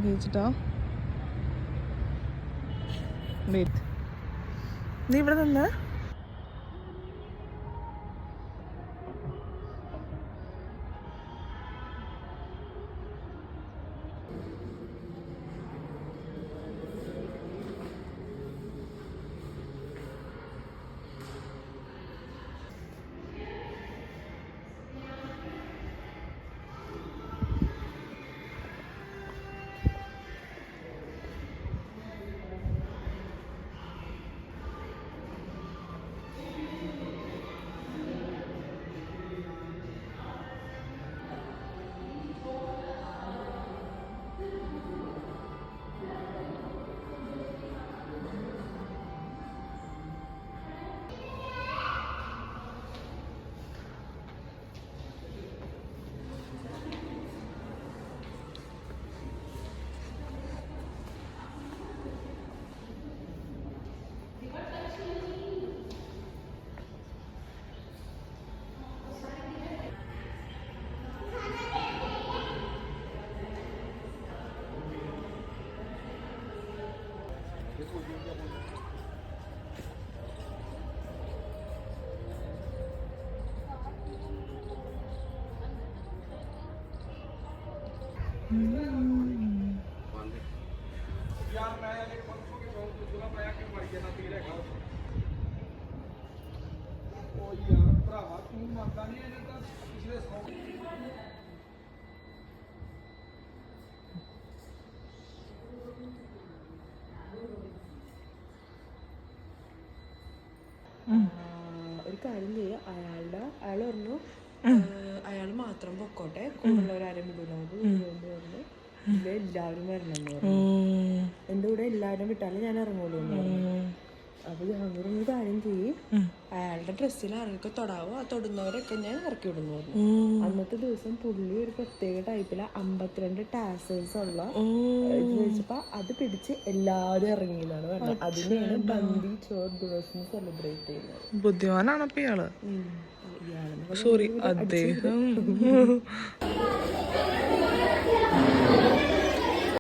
ജയിച്ചിട്ടോ നീ ഇവിടെ നിന്ന് ഒരു കാര്യം ചെയ്യുക. അയാൾ പറഞ്ഞു അയാൾ മാത്രം പൊക്കോട്ടെ, കൂടുതലവരാരും വിടൂല. പറഞ്ഞു എല്ലാവരും വരണമെന്ന് പറഞ്ഞു. എൻ്റെ കൂടെ എല്ലാവരും വിട്ടാലും ഞാൻ ഇറങ്ങൂലോ എന്ന് പറഞ്ഞു. അപ്പൊ ജഹാംഗീർ ഒരു കാര്യം ചെയ്യും, അയാളുടെ ഡ്രസ്സിൽ ആരൊക്കെ തൊടാവോ ആ തൊടുന്നവരൊക്കെ ഞാൻ ഇറക്കി വിടുന്നു പറഞ്ഞു. അന്നത്തെ ദിവസം പുള്ളി ഒരു പ്രത്യേക ടൈപ്പിലെ 52 ടാസേഴ്സ് ഉള്ള ഇത് വെച്ചപ്പോ അത് പിടിച്ച് എല്ലാവരും ഇറങ്ങിയെന്നാണ് പറഞ്ഞത്. അതിനെയാണ് ബന്ദി ചോർ ദിവസം സെലിബ്രേറ്റ് ചെയ്യുന്നത്. ബുദ്ധിമാനാണ് അപ്പൊ ഇയാള്. സോറി അദ്ദേഹം